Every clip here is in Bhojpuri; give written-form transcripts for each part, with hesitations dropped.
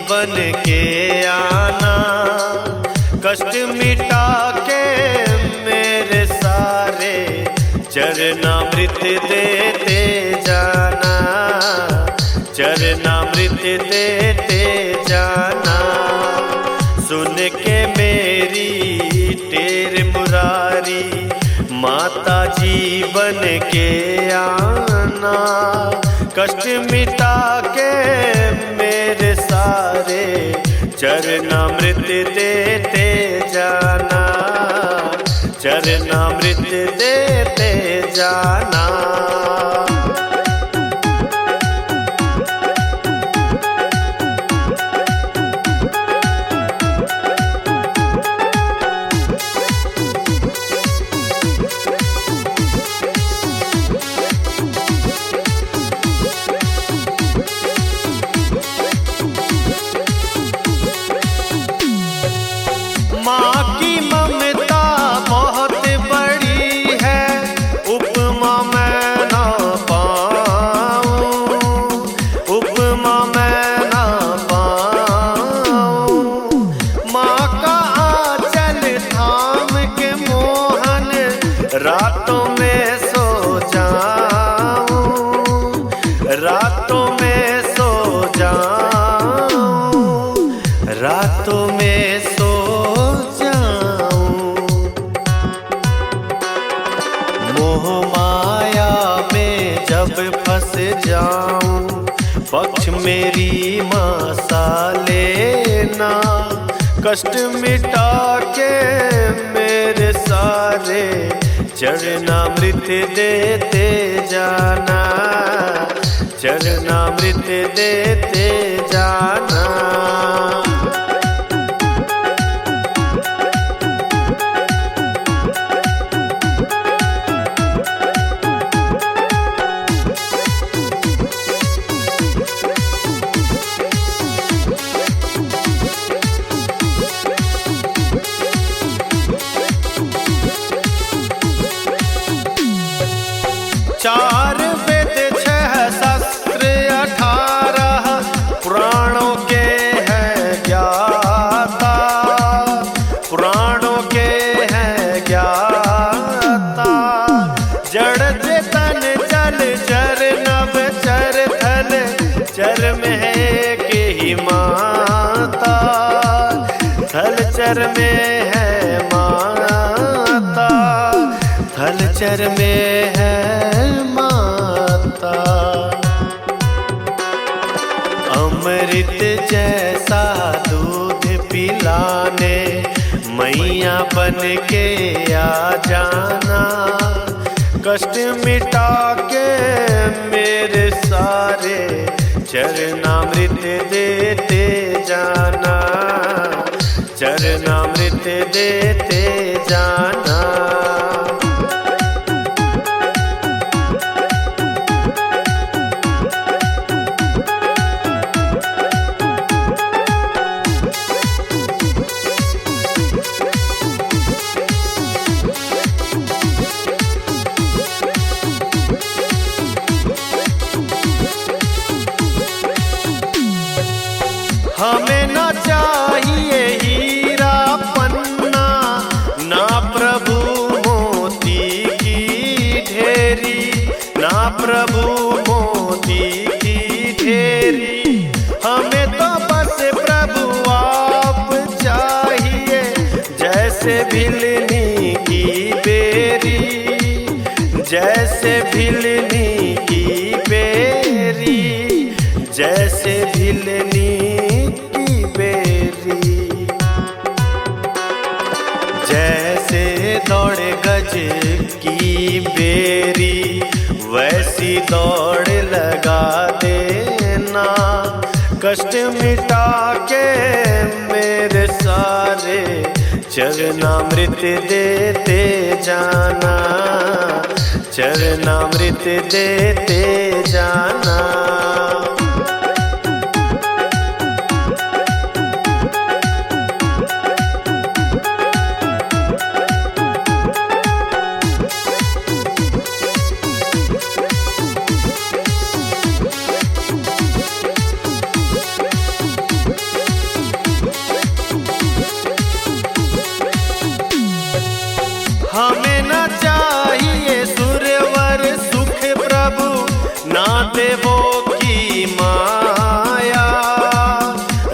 बन के आना, कष्ट मिटा के मेरे सारे चरणामृत देते जाना, चरणामृत देते जाना। सुन के मेरी टेर मुरारी माता जी बन के आना, कष्ट मिटा के मेरे सारे चरणामृत देते जाना, चरणामृत देते जाना। माँ की ममता बहुत बड़ी है, उपमा मैं ना पाऊँ, उपमा मैं ना पाऊँ। माँ का आंचल थाम के मोहन रातों में सो जाऊँ, रातों में सो जाऊँ, रातों में सो मोह माया में जब फंस जाऊं, पक्ष मेरी माँ सा लेना, कष्ट मिटा के मेरे सारे चरणामृत देते जाना, चरणामृत देते जाना। चार वेद छह शास्त्र 18 पुराणों के हैं ज्ञाता, पुराणों के हैं ज्ञाता। जड़ चेतन जल चर नभ चर थल चर में है के ही माता, थल चर में है माता, थल चर में है माता। अमृत जैसा दूध पिलाने मैया बन के आ जाना, कष्ट मिटा के मेरे सारे चरणामृत देते जाना, चरणामृत देते जाना। हमें ना चाहिए हीरा पन्ना, ना प्रभु मोती की ढेरी, ना प्रभु मोती की ढेरी। हमें तो बस प्रभु आप चाहिए, जैसे भिलनी की बेरी, जैसे भिलनी की बेरी, जैसे भिलनी जैसे दौड़ गज की बेरी, वैसी दौड़ लगा देना, कष्ट मिटा के मेरे सारे चरणामृत देते जाना, चरणामृत देते जाना। देवों की माया,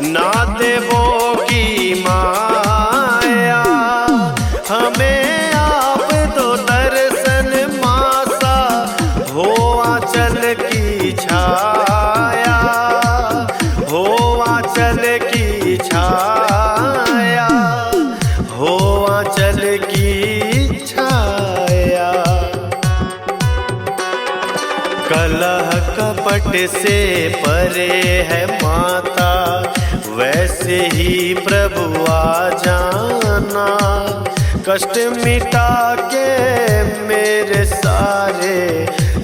ना देवों की माया, हमें आप दो दर्शन मासा, हो आंचल की छाया, हो आंचल की छाया, हो आंचल की छाया। कलह कपट से परे है माता, वैसे ही प्रभु आ जाना, कष्ट मिटा के मेरे सारे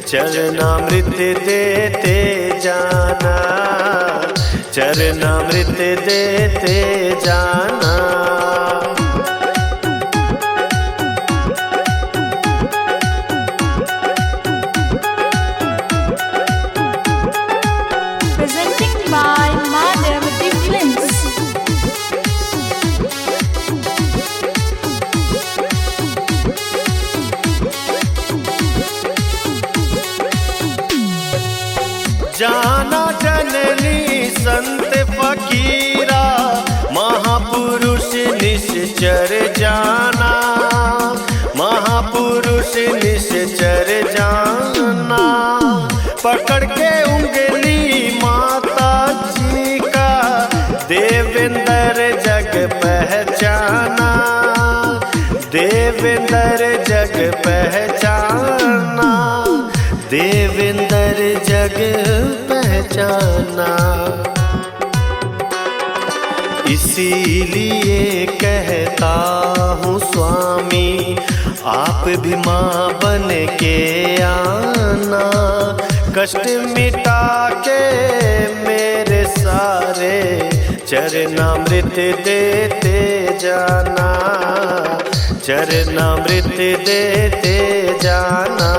चरणामृत देते जाना, चरणामृत देते जाना। Presenting by Ma Devati Films. जाना जननी संत फकीरा, महापुरुष निश्चर जाना, महापुरुष निश्चर जाना। पकड़ के उंगली माता जी का, देवेंद्र जग पहचाना, देवेंद्र जग पहचाना, देवेंद्र जग पहचाना। इसीलिए कहता हूँ स्वामी, आप भी माँ बन के आना, कष्ट मिटा के मेरे सारे चरणामृत देते जाना, चरणामृत देते जाना।